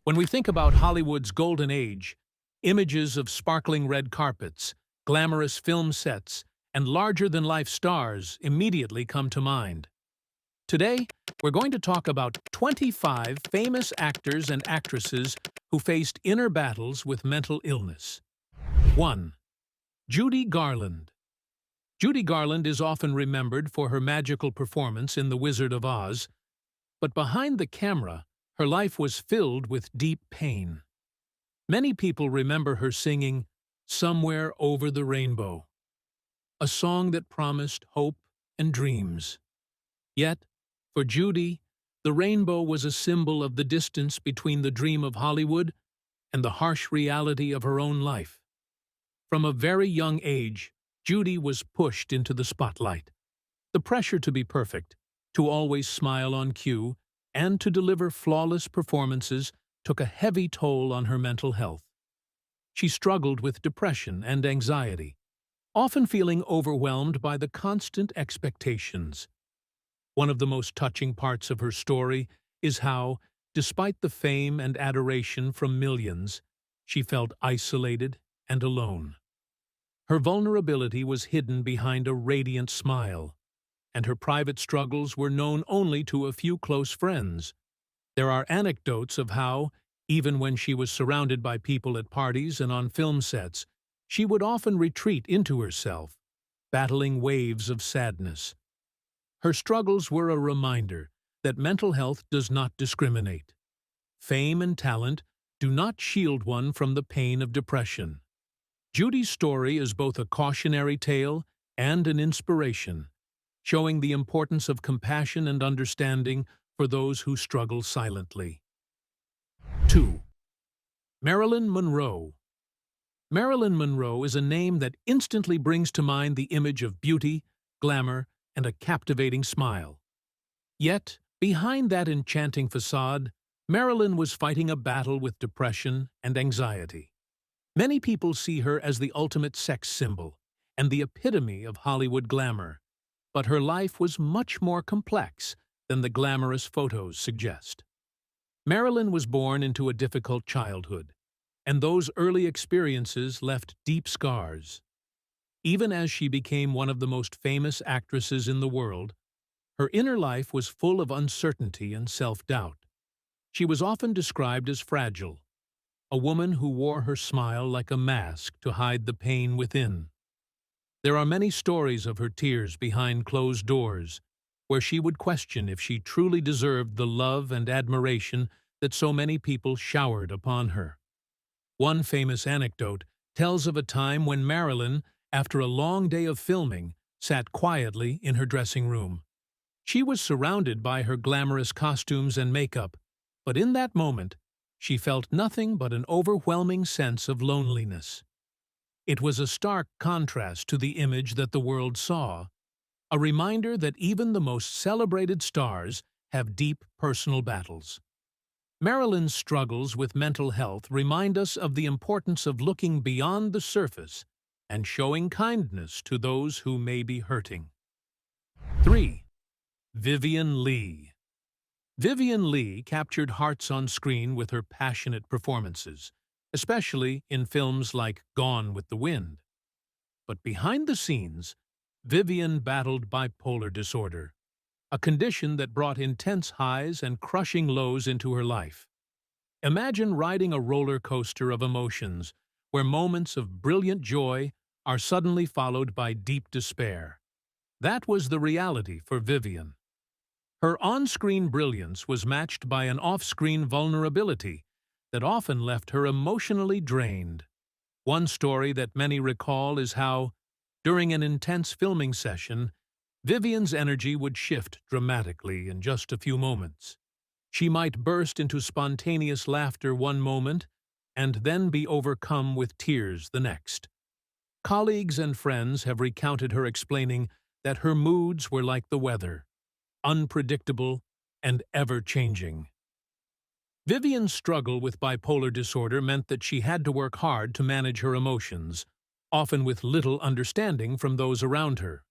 When we think about Hollywood's golden age, images of sparkling red carpets, glamorous film sets, and larger-than-life stars immediately come to mind. Today, we're going to talk about 25 famous actors and actresses who faced inner battles with mental illness. 1. Judy Garland. Judy Garland is often remembered for her magical performance in The Wizard of Oz, but behind the camera, her life was filled with deep pain. Many people remember her singing "Somewhere Over the Rainbow," a song that promised hope and dreams. Yet, for Judy, the rainbow was a symbol of the distance between the dream of Hollywood and the harsh reality of her own life. From a very young age, Judy was pushed into the spotlight. The pressure to be perfect, to always smile on cue, and to deliver flawless performances took a heavy toll on her mental health. She struggled with depression and anxiety, often feeling overwhelmed by the constant expectations. One of the most touching parts of her story is how, despite the fame and adoration from millions, she felt isolated and alone. Her vulnerability was hidden behind a radiant smile, and her private struggles were known only to a few close friends. There are anecdotes of how, even when she was surrounded by people at parties and on film sets, she would often retreat into herself, battling waves of sadness. Her struggles were a reminder that mental health does not discriminate. Fame and talent do not shield one from the pain of depression. Judy's story is both a cautionary tale and an inspiration, showing the importance of compassion and understanding for those who struggle silently. 2. Marilyn Monroe. Marilyn Monroe is a name that instantly brings to mind the image of beauty, glamour, and a captivating smile. Yet, behind that enchanting facade, Marilyn was fighting a battle with depression and anxiety. Many people see her as the ultimate sex symbol and the epitome of Hollywood glamour, but her life was much more complex than the glamorous photos suggest. Marilyn was born into a difficult childhood, and those early experiences left deep scars. Even as she became one of the most famous actresses in the world, her inner life was full of uncertainty and self-doubt. She was often described as fragile, a woman who wore her smile like a mask to hide the pain within. There are many stories of her tears behind closed doors, where she would question if she truly deserved the love and admiration that so many people showered upon her. One famous anecdote tells of a time when Marilyn, after a long day of filming, sat quietly in her dressing room. She was surrounded by her glamorous costumes and makeup, but in that moment, she felt nothing but an overwhelming sense of loneliness. It was a stark contrast to the image that the world saw, a reminder that even the most celebrated stars have deep personal battles. Marilyn's struggles with mental health remind us of the importance of looking beyond the surface and showing kindness to those who may be hurting. 3. Vivien Leigh. Vivien Leigh captured hearts on screen with her passionate performances, especially in films like Gone with the Wind. But behind the scenes, Vivien battled bipolar disorder, a condition that brought intense highs and crushing lows into her life. Imagine riding a roller coaster of emotions, where moments of brilliant joy are suddenly followed by deep despair. That was the reality for Vivien. Her on-screen brilliance was matched by an off-screen vulnerability that often left her emotionally drained. One story that many recall is how, during an intense filming session, Vivien's energy would shift dramatically in just a few moments. She might burst into spontaneous laughter one moment and then be overcome with tears the next. Colleagues and friends have recounted her explaining that her moods were like the weather, unpredictable and ever-changing. Vivien's struggle with bipolar disorder meant that she had to work hard to manage her emotions, often with little understanding from those around her.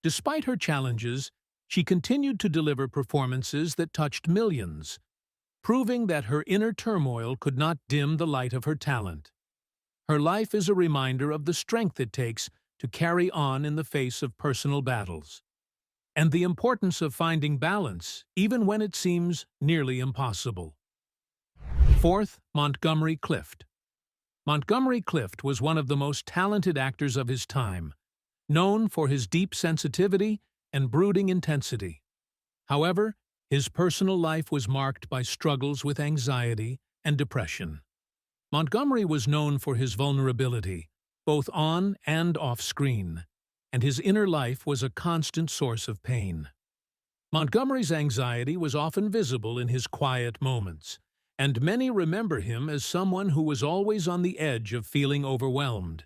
Despite her challenges, she continued to deliver performances that touched millions. proving that her inner turmoil could not dim the light of her talent. Her life is a reminder of the strength it takes to carry on in the face of personal battles, and the importance of finding balance even when it seems nearly impossible. Fourth, Montgomery Clift. Montgomery Clift was one of the most talented actors of his time, known for his deep sensitivity and brooding intensity. However, his personal life was marked by struggles with anxiety and depression. Montgomery was known for his vulnerability, both on and off screen, and his inner life was a constant source of pain. Montgomery's anxiety was often visible in his quiet moments, and many remember him as someone who was always on the edge of feeling overwhelmed.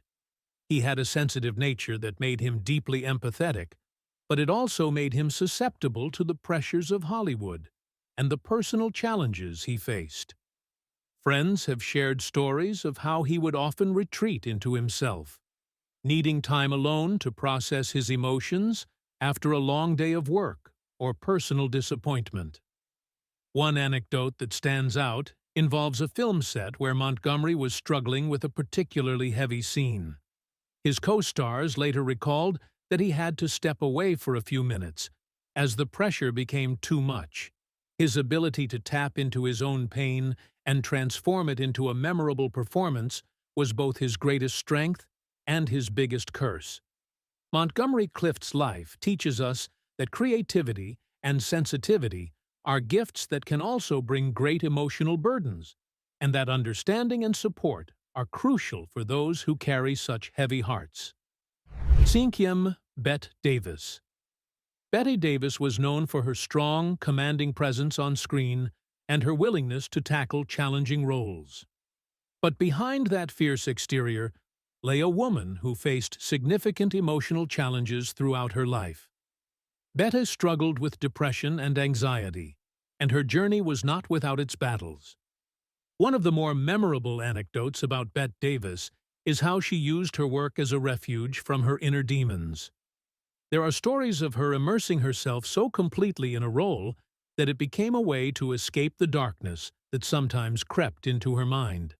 He had a sensitive nature that made him deeply empathetic, but it also made him susceptible to the pressures of Hollywood and the personal challenges he faced. Friends have shared stories of how he would often retreat into himself, needing time alone to process his emotions after a long day of work or personal disappointment. One anecdote that stands out involves a film set where Montgomery was struggling with a particularly heavy scene. His co-stars later recalled that he had to step away for a few minutes, as the pressure became too much. His ability to tap into his own pain and transform it into a memorable performance was both his greatest strength and his biggest curse. Montgomery Clift's life teaches us that creativity and sensitivity are gifts that can also bring great emotional burdens, and that understanding and support are crucial for those who carry such heavy hearts. Cinquième, Bette Davis. Bette Davis was known for her strong, commanding presence on screen and her willingness to tackle challenging roles. But behind that fierce exterior lay a woman who faced significant emotional challenges throughout her life. Bette struggled with depression and anxiety, and her journey was not without its battles. One of the more memorable anecdotes about Bette Davis is how she used her work as a refuge from her inner demons. There are stories of her immersing herself so completely in a role that it became a way to escape the darkness that sometimes crept into her mind.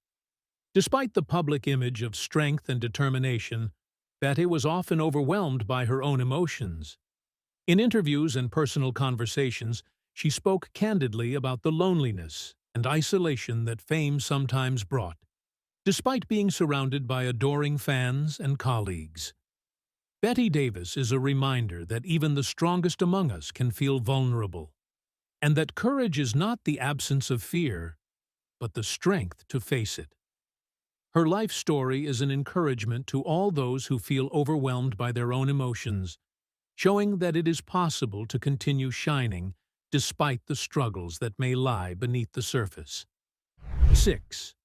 Despite the public image of strength and determination, Bette was often overwhelmed by her own emotions. In interviews and personal conversations, she spoke candidly about the loneliness and isolation that fame sometimes brought, despite being surrounded by adoring fans and colleagues. Bette Davis is a reminder that even the strongest among us can feel vulnerable, and that courage is not the absence of fear, but the strength to face it. Her life story is an encouragement to all those who feel overwhelmed by their own emotions, showing that it is possible to continue shining despite the struggles that may lie beneath the surface. 6.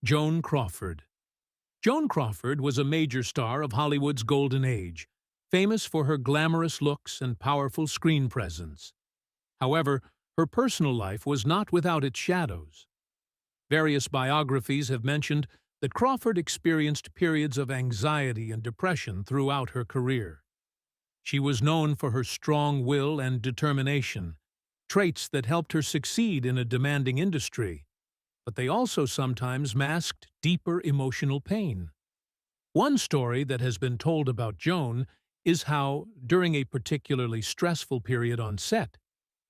Joan Crawford. Joan Crawford was a major star of Hollywood's golden age, famous for her glamorous looks and powerful screen presence. However, her personal life was not without its shadows. Various biographies have mentioned that Crawford experienced periods of anxiety and depression throughout her career. She was known for her strong will and determination, traits that helped her succeed in a demanding industry, but they also sometimes masked deeper emotional pain. One story that has been told about Joan is how, during a particularly stressful period on set,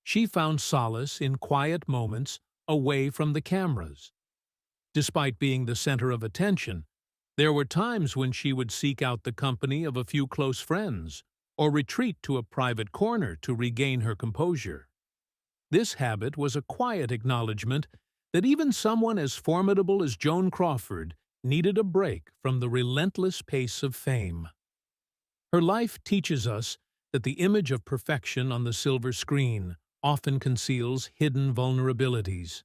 she found solace in quiet moments away from the cameras. Despite being the center of attention, there were times when she would seek out the company of a few close friends or retreat to a private corner to regain her composure. This habit was a quiet acknowledgement that even someone as formidable as Joan Crawford needed a break from the relentless pace of fame. Her life teaches us that the image of perfection on the silver screen often conceals hidden vulnerabilities.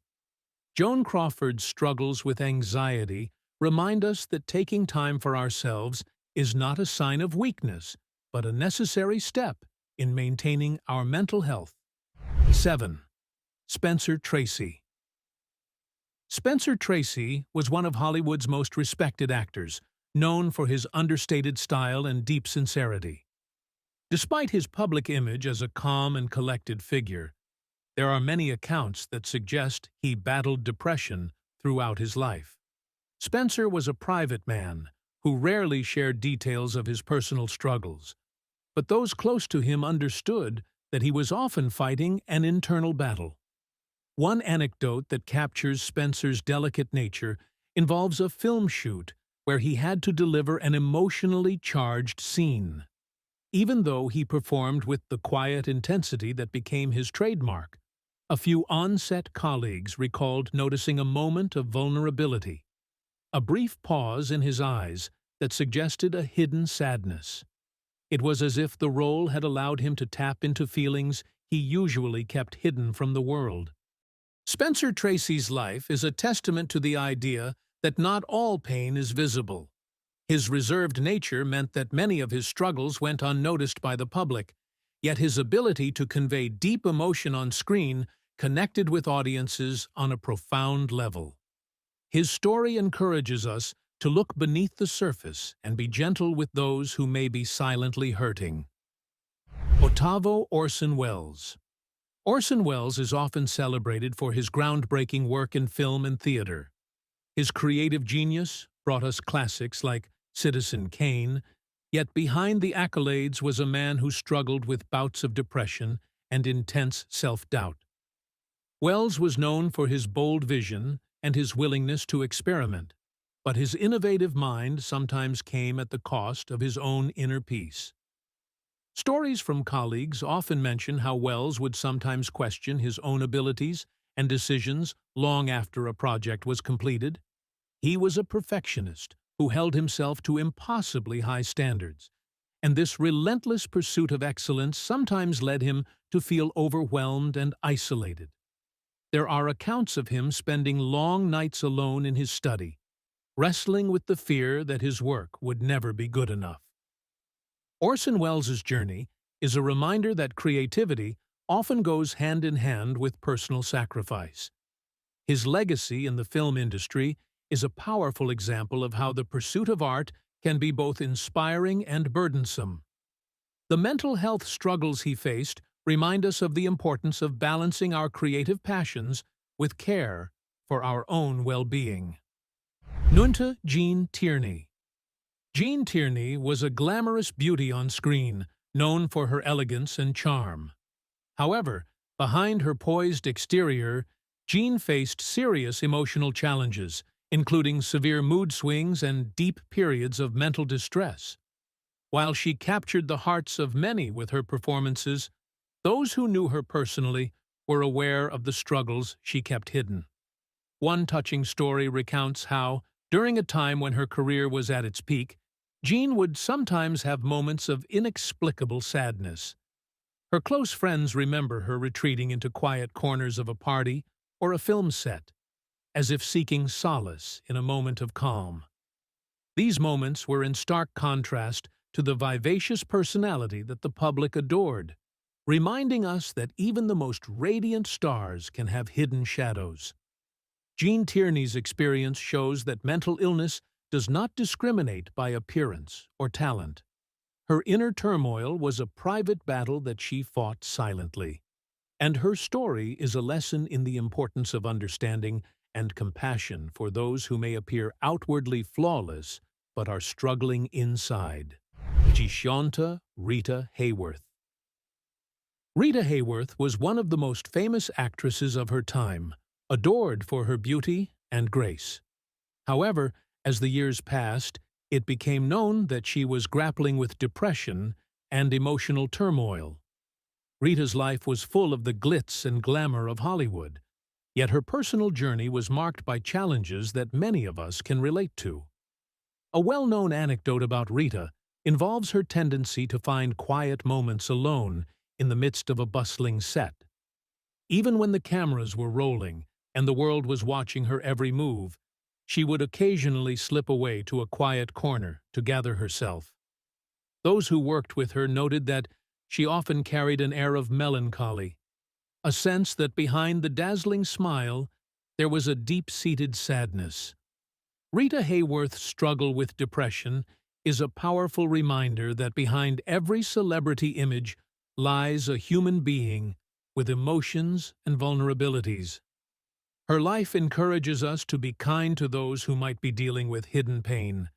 Joan Crawford's struggles with anxiety remind us that taking time for ourselves is not a sign of weakness, but a necessary step in maintaining our mental health. 7. Spencer Tracy. Spencer Tracy was one of Hollywood's most respected actors, known for his understated style and deep sincerity. Despite his public image as a calm and collected figure, There are many accounts that suggest he battled depression throughout his life. Spencer was a private man who rarely shared details of his personal struggles, but those close to him understood that he was often fighting an internal battle. One anecdote that captures Spencer's delicate nature involves a film shoot where he had to deliver an emotionally charged scene. Even though he performed with the quiet intensity that became his trademark, a few on-set colleagues recalled noticing a moment of vulnerability, a brief pause in his eyes that suggested a hidden sadness. It was as if the role had allowed him to tap into feelings he usually kept hidden from the world. Spencer Tracy's life is a testament to the idea that not all pain is visible. His reserved nature meant that many of his struggles went unnoticed by the public, yet his ability to convey deep emotion on screen connected with audiences on a profound level. His story encourages us to look beneath the surface and be gentle with those who may be silently hurting. Otavo Orson Welles. Orson Welles is often celebrated for his groundbreaking work in film and theater. His creative genius brought us classics like Citizen Kane, yet behind the accolades was a man who struggled with bouts of depression and intense self-doubt. Welles was known for his bold vision and his willingness to experiment, but his innovative mind sometimes came at the cost of his own inner peace. Stories from colleagues often mention how Welles would sometimes question his own abilities and decisions long after a project was completed. He was a perfectionist who held himself to impossibly high standards, and this relentless pursuit of excellence sometimes led him to feel overwhelmed and isolated. There are accounts of him spending long nights alone in his study, wrestling with the fear that his work would never be good enough. Orson Welles' journey is a reminder that creativity often goes hand in hand with personal sacrifice. His legacy in the film industry is a powerful example of how the pursuit of art can be both inspiring and burdensome. The mental health struggles he faced remind us of the importance of balancing our creative passions with care for our own well-being. Nunta Jean Tierney. Jean Tierney was a glamorous beauty on screen, known for her elegance and charm. However, behind her poised exterior, Jean faced serious emotional challenges, including severe mood swings and deep periods of mental distress. While she captured the hearts of many with her performances, those who knew her personally were aware of the struggles she kept hidden. One touching story recounts how, during a time when her career was at its peak, Jean would sometimes have moments of inexplicable sadness. Her close friends remember her retreating into quiet corners of a party or a film set, as if seeking solace in a moment of calm. These moments were in stark contrast to the vivacious personality that the public adored, reminding us that even the most radiant stars can have hidden shadows. Jean Tierney's experience shows that mental illness does not discriminate by appearance or talent. Her inner turmoil was a private battle that she fought silently, and her story is a lesson in the importance of understanding and compassion for those who may appear outwardly flawless but are struggling inside. Gishonta Rita Hayworth. Rita Hayworth was one of the most famous actresses of her time, adored for her beauty and grace. However, as the years passed, it became known that she was grappling with depression and emotional turmoil. Rita's life was full of the glitz and glamour of Hollywood, yet her personal journey was marked by challenges that many of us can relate to. A well-known anecdote about Rita involves her tendency to find quiet moments alone in the midst of a bustling set. Even when the cameras were rolling and the world was watching her every move, she would occasionally slip away to a quiet corner to gather herself. Those who worked with her noted that she often carried an air of melancholy, a sense that behind the dazzling smile there was a deep-seated sadness. Rita Hayworth's struggle with depression is a powerful reminder that behind every celebrity image lies a human being with emotions and vulnerabilities. Her life encourages us to be kind to those who might be dealing with hidden pain,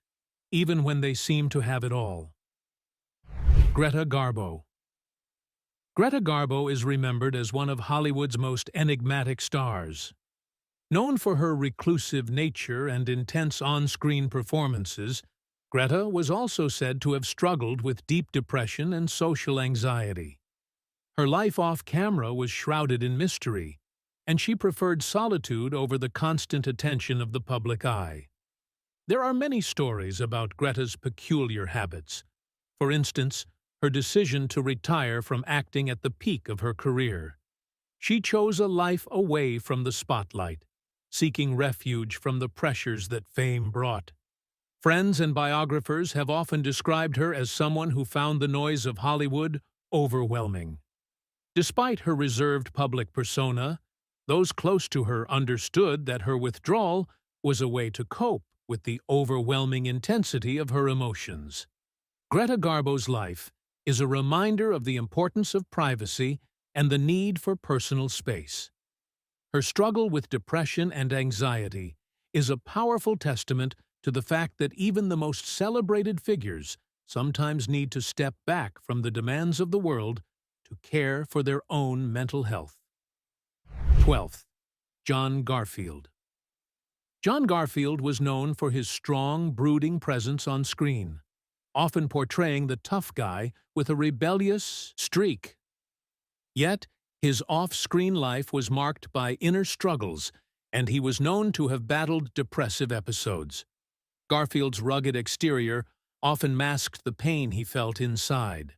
even when they seem to have it all. Greta Garbo. Greta Garbo is remembered as one of Hollywood's most enigmatic stars. Known for her reclusive nature and intense on-screen performances, Greta was also said to have struggled with deep depression and social anxiety. Her life off-camera was shrouded in mystery, and she preferred solitude over the constant attention of the public eye. There are many stories about Greta's peculiar habits. For instance, her decision to retire from acting at the peak of her career. She chose a life away from the spotlight, seeking refuge from the pressures that fame brought. Friends and biographers have often described her as someone who found the noise of Hollywood overwhelming. Despite her reserved public persona, those close to her understood that her withdrawal was a way to cope with the overwhelming intensity of her emotions. Greta Garbo's life is a reminder of the importance of privacy and the need for personal space. Her struggle with depression and anxiety is a powerful testament to the fact that even the most celebrated figures sometimes need to step back from the demands of the world to care for their own mental health. 12th. John Garfield. John Garfield was known for his strong, brooding presence on screen, often portraying the tough guy with a rebellious streak. Yet, his off-screen life was marked by inner struggles, and he was known to have battled depressive episodes. Garfield's rugged exterior often masked the pain he felt inside.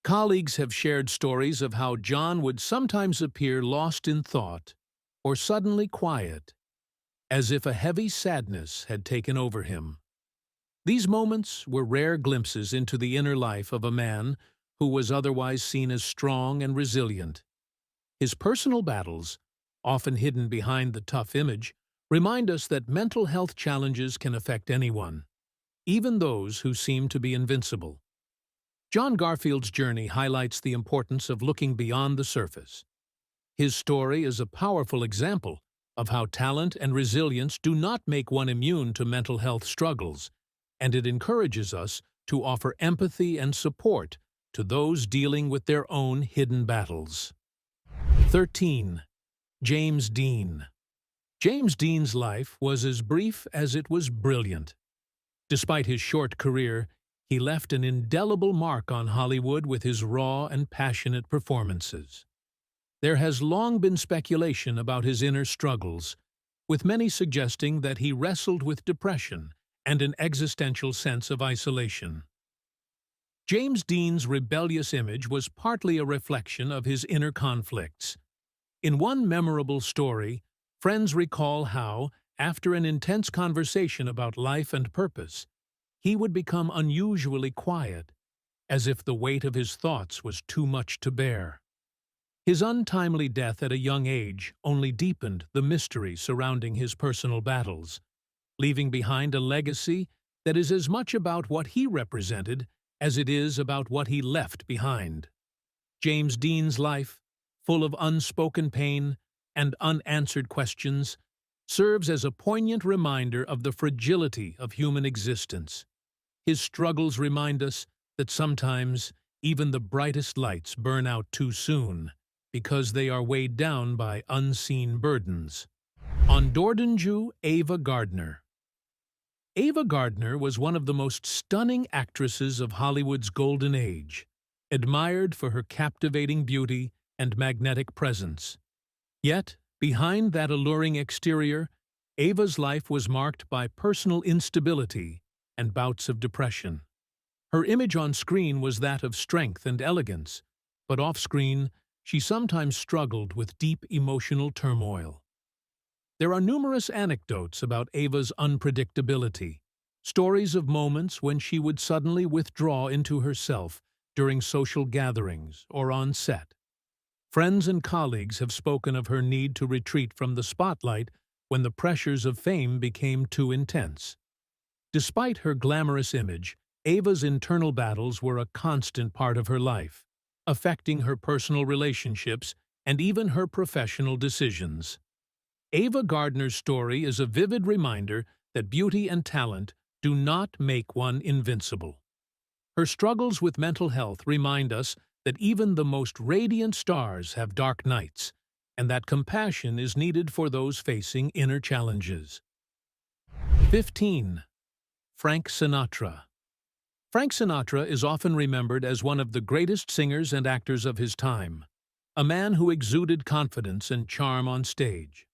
Colleagues have shared stories of how John would sometimes appear lost in thought or suddenly quiet, as if a heavy sadness had taken over him. These moments were rare glimpses into the inner life of a man who was otherwise seen as strong and resilient. His personal battles, often hidden behind the tough image, remind us that mental health challenges can affect anyone, even those who seem to be invincible. John Garfield's journey highlights the importance of looking beyond the surface. His story is a powerful example of how talent and resilience do not make one immune to mental health struggles, and it encourages us to offer empathy and support to those dealing with their own hidden battles. 13. James Dean. James Dean's life was as brief as it was brilliant. Despite his short career, he left an indelible mark on Hollywood with his raw and passionate performances. There has long been speculation about his inner struggles, with many suggesting that he wrestled with depression and an existential sense of isolation. James Dean's rebellious image was partly a reflection of his inner conflicts. In one memorable story, friends recall how, after an intense conversation about life and purpose, he would become unusually quiet, as if the weight of his thoughts was too much to bear. His untimely death at a young age only deepened the mystery surrounding his personal battles, leaving behind a legacy that is as much about what he represented as it is about what he left behind. James Dean's life, full of unspoken pain and unanswered questions, serves as a poignant reminder of the fragility of human existence. His struggles remind us that sometimes even the brightest lights burn out too soon because they are weighed down by unseen burdens. Ondordenju Ava Gardner. Ava Gardner was one of the most stunning actresses of Hollywood's golden age, admired for her captivating beauty and magnetic presence. Yet, behind that alluring exterior, Ava's life was marked by personal instability and bouts of depression. Her image on screen was that of strength and elegance, but off-screen, she sometimes struggled with deep emotional turmoil. There are numerous anecdotes about Ava's unpredictability, stories of moments when she would suddenly withdraw into herself during social gatherings or on set. Friends and colleagues have spoken of her need to retreat from the spotlight when the pressures of fame became too intense. Despite her glamorous image, Ava's internal battles were a constant part of her life, affecting her personal relationships and even her professional decisions. Ava Gardner's story is a vivid reminder that beauty and talent do not make one invincible. Her struggles with mental health remind us that even the most radiant stars have dark nights, and that compassion is needed for those facing inner challenges. 15. Frank Sinatra. Frank Sinatra is often remembered as one of the greatest singers and actors of his time, a man who exuded confidence and charm on stage.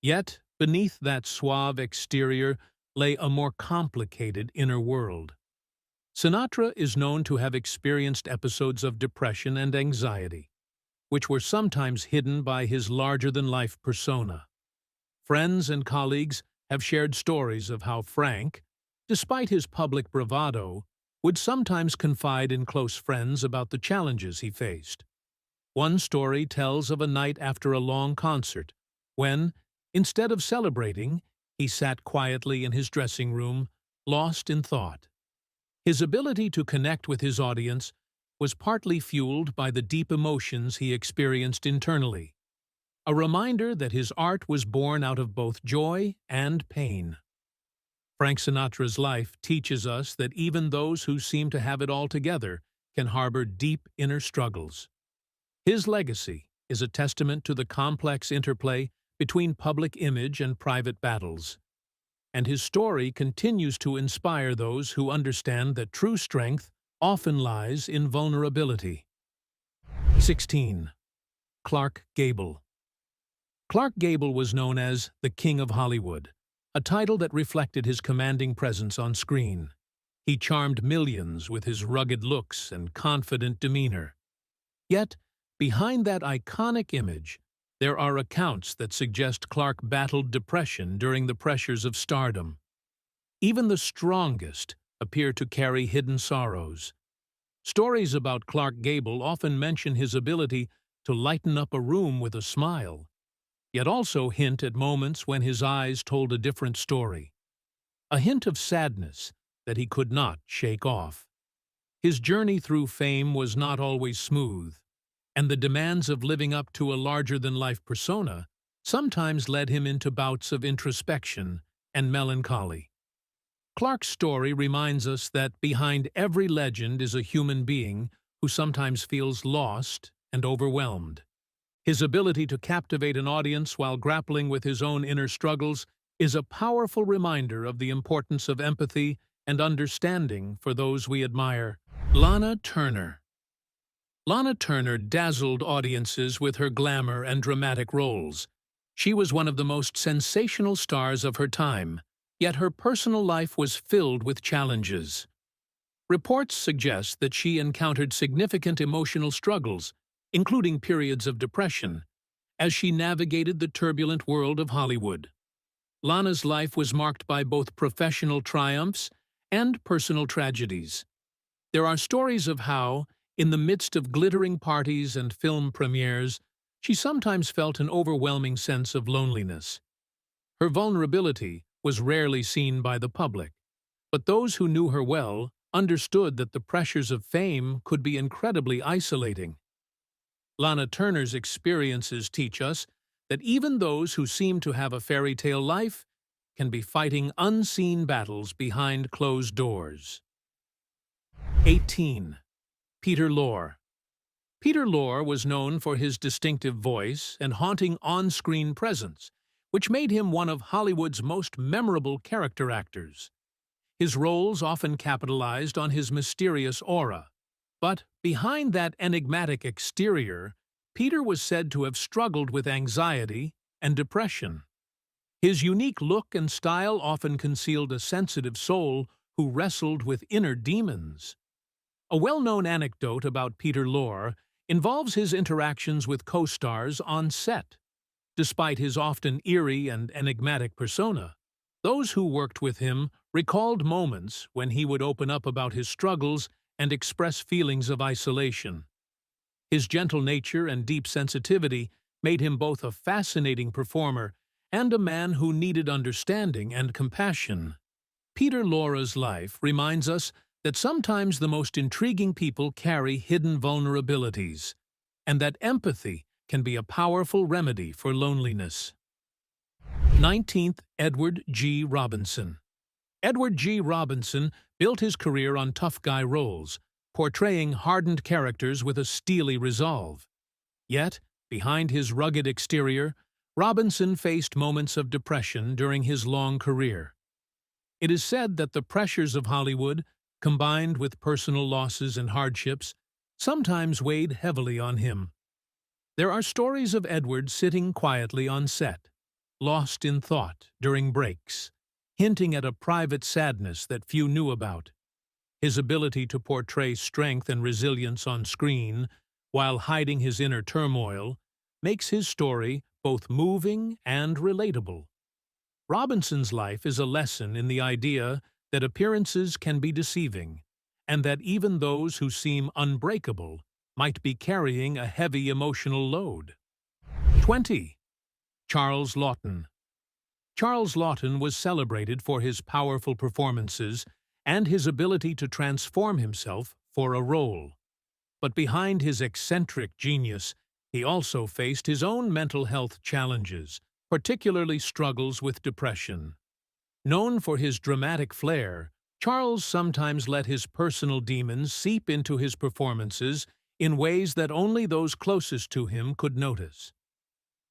Yet, beneath that suave exterior lay a more complicated inner world. Sinatra is known to have experienced episodes of depression and anxiety, which were sometimes hidden by his larger-than-life persona. Friends and colleagues have shared stories of how Frank, despite his public bravado, would sometimes confide in close friends about the challenges he faced. One story tells of a night after a long concert, when, instead of celebrating, he sat quietly in his dressing room, lost in thought. His ability to connect with his audience was partly fueled by the deep emotions he experienced internally, a reminder that his art was born out of both joy and pain. Frank Sinatra's life teaches us that even those who seem to have it all together can harbor deep inner struggles. His legacy is a testament to the complex interplay between public image and private battles, and his story continues to inspire those who understand that true strength often lies in vulnerability. 16. Clark Gable. Clark Gable was known as the King of Hollywood, a title that reflected his commanding presence on screen. He charmed millions with his rugged looks and confident demeanor. Yet, behind that iconic image, there are accounts that suggest Clark battled depression during the pressures of stardom. Even the strongest appear to carry hidden sorrows. Stories about Clark Gable often mention his ability to lighten up a room with a smile, yet also hint at moments when his eyes told a different story, a hint of sadness that he could not shake off. His journey through fame was not always smooth, and the demands of living up to a larger-than-life persona sometimes led him into bouts of introspection and melancholy. Clark's story reminds us that behind every legend is a human being who sometimes feels lost and overwhelmed. His ability to captivate an audience while grappling with his own inner struggles is a powerful reminder of the importance of empathy and understanding for those we admire. Lana Turner. Lana Turner dazzled audiences with her glamour and dramatic roles. She was one of the most sensational stars of her time, yet her personal life was filled with challenges. Reports suggest that she encountered significant emotional struggles, including periods of depression, as she navigated the turbulent world of Hollywood. Lana's life was marked by both professional triumphs and personal tragedies. There are stories of how, in the midst of glittering parties and film premieres, she sometimes felt an overwhelming sense of loneliness. Her vulnerability was rarely seen by the public, but those who knew her well understood that the pressures of fame could be incredibly isolating. Lana Turner's experiences teach us that even those who seem to have a fairy tale life can be fighting unseen battles behind closed doors. 18. Peter Lorre. Peter Lorre was known for his distinctive voice and haunting on-screen presence, which made him one of Hollywood's most memorable character actors. His roles often capitalized on his mysterious aura, but behind that enigmatic exterior, Peter was said to have struggled with anxiety and depression. His unique look and style often concealed a sensitive soul who wrestled with inner demons. A well-known anecdote about Peter Lorre involves his interactions with co-stars on set. Despite his often eerie and enigmatic persona, those who worked with him recalled moments when he would open up about his struggles and express feelings of isolation. His gentle nature and deep sensitivity made him both a fascinating performer and a man who needed understanding and compassion. Peter Lorre's life reminds us that sometimes the most intriguing people carry hidden vulnerabilities, and that empathy can be a powerful remedy for loneliness. 19th, Edward G. Robinson. Edward G. Robinson built his career on tough guy roles, portraying hardened characters with a steely resolve. Yet, behind his rugged exterior, Robinson faced moments of depression during his long career. It is said that the pressures of Hollywood, combined with personal losses and hardships, sometimes weighed heavily on him. There are stories of Edward sitting quietly on set, lost in thought during breaks, hinting at a private sadness that few knew about. His ability to portray strength and resilience on screen, while hiding his inner turmoil, makes his story both moving and relatable. Robinson's life is a lesson in the idea that appearances can be deceiving, and that even those who seem unbreakable might be carrying a heavy emotional load. 20. Charles Laughton. Charles Laughton was celebrated for his powerful performances and his ability to transform himself for a role. But behind his eccentric genius, he also faced his own mental health challenges, particularly struggles with depression. Known for his dramatic flair, Charles sometimes let his personal demons seep into his performances in ways that only those closest to him could notice.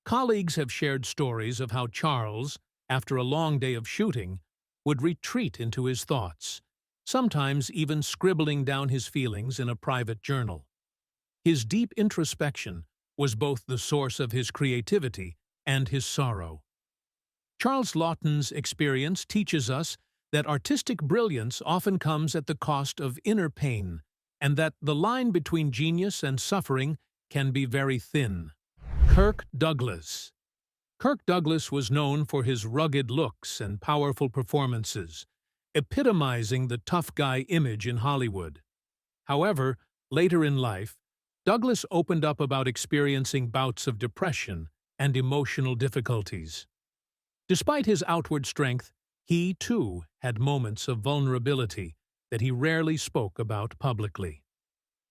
Colleagues have shared stories of how Charles, after a long day of shooting, would retreat into his thoughts, sometimes even scribbling down his feelings in a private journal. His deep introspection was both the source of his creativity and his sorrow. Charles Laughton's experience teaches us that artistic brilliance often comes at the cost of inner pain, and that the line between genius and suffering can be very thin. Kirk Douglas. Kirk Douglas was known for his rugged looks and powerful performances, epitomizing the tough guy image in Hollywood. However, later in life, Douglas opened up about experiencing bouts of depression and emotional difficulties. Despite his outward strength, he, too, had moments of vulnerability that he rarely spoke about publicly.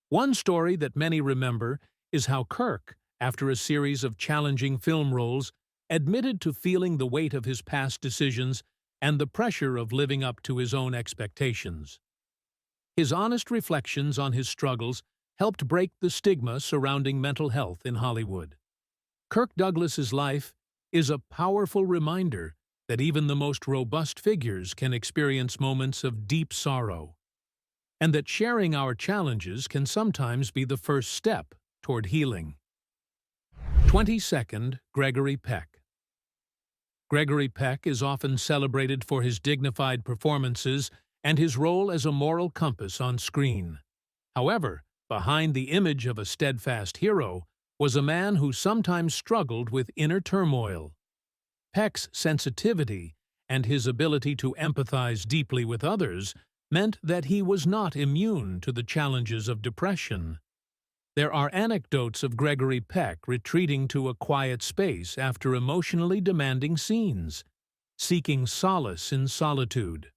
One story that many remember is how Kirk, after a series of challenging film roles, admitted to feeling the weight of his past decisions and the pressure of living up to his own expectations. His honest reflections on his struggles helped break the stigma surrounding mental health in Hollywood. Kirk Douglas's life is a powerful reminder that even the most robust figures can experience moments of deep sorrow, and that sharing our challenges can sometimes be the first step toward healing. 22nd, Gregory Peck. Gregory Peck is often celebrated for his dignified performances and his role as a moral compass on screen. However, behind the image of a steadfast hero was a man who sometimes struggled with inner turmoil. Peck's sensitivity and his ability to empathize deeply with others meant that he was not immune to the challenges of depression. There are anecdotes of Gregory Peck retreating to a quiet space after emotionally demanding scenes, seeking solace in solitude.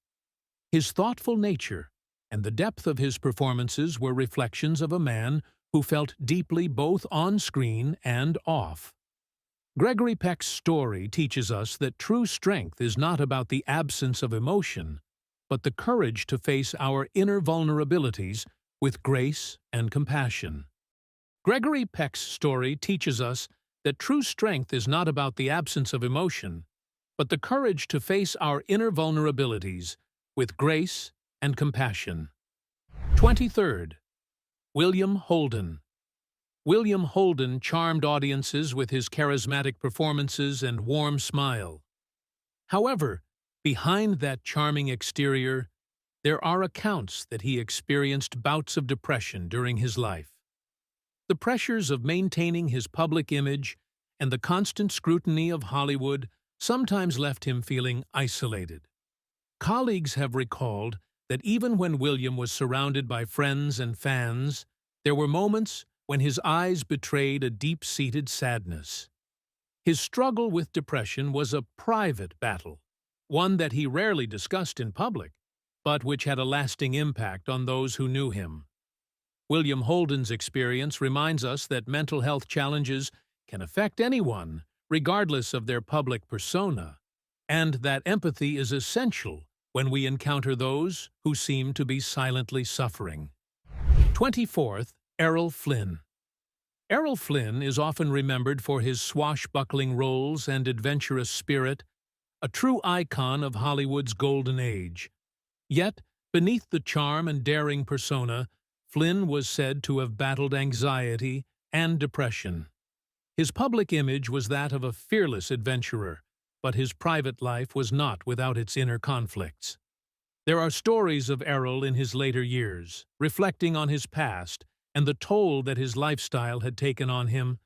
His thoughtful nature and the depth of his performances were reflections of a man who felt deeply both on screen and off. Gregory Peck's story teaches us that true strength is not about the absence of emotion, but the courage to face our inner vulnerabilities with grace and compassion. Gregory Peck's story teaches us that true strength is not about the absence of emotion, but the courage to face our inner vulnerabilities with grace and compassion. 23rd, William Holden. William Holden charmed audiences with his charismatic performances and warm smile. However, behind that charming exterior, there are accounts that he experienced bouts of depression during his life. The pressures of maintaining his public image and the constant scrutiny of Hollywood sometimes left him feeling isolated. Colleagues have recalled that even when William was surrounded by friends and fans, there were moments when his eyes betrayed a deep-seated sadness. His struggle with depression was a private battle, one that he rarely discussed in public, but which had a lasting impact on those who knew him. William Holden's experience reminds us that mental health challenges can affect anyone, regardless of their public persona, and that empathy is essential when we encounter those who seem to be silently suffering. 24th, Errol Flynn. Errol Flynn is often remembered for his swashbuckling roles and adventurous spirit, a true icon of Hollywood's golden age. Yet, beneath the charm and daring persona, Flynn was said to have battled anxiety and depression. His public image was that of a fearless adventurer, but his private life was not without its inner conflicts. There are stories of Errol in his later years, reflecting on his past and the toll that his lifestyle had taken on him.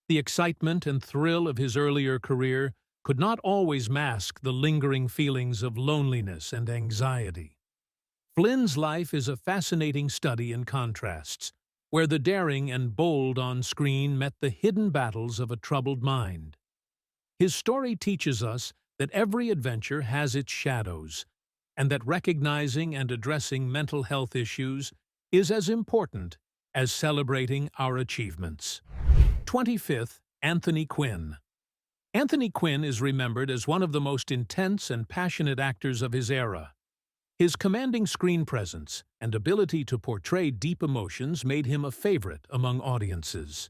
The excitement and thrill of his earlier career could not always mask the lingering feelings of loneliness and anxiety. Flynn's life is a fascinating study in contrasts, where the daring and bold on screen met the hidden battles of a troubled mind. His story teaches us that every adventure has its shadows, and that recognizing and addressing mental health issues is as important as celebrating our achievements. 25th, Anthony Quinn. Anthony Quinn is remembered as one of the most intense and passionate actors of his era. His commanding screen presence and ability to portray deep emotions made him a favorite among audiences.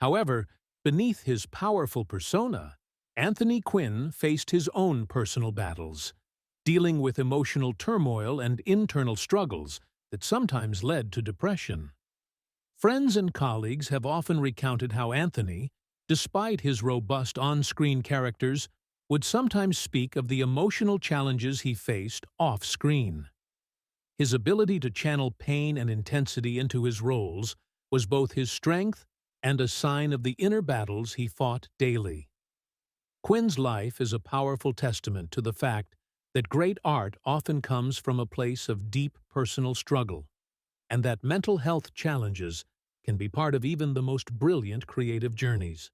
However, beneath his powerful persona, Anthony Quinn faced his own personal battles, dealing with emotional turmoil and internal struggles that sometimes led to depression. Friends and colleagues have often recounted how Anthony, despite his robust on-screen characters, would sometimes speak of the emotional challenges he faced off-screen. His ability to channel pain and intensity into his roles was both his strength and a sign of the inner battles he fought daily. Quinn's life is a powerful testament to the fact that great art often comes from a place of deep personal struggle, and that mental health challenges can be part of even the most brilliant creative journeys.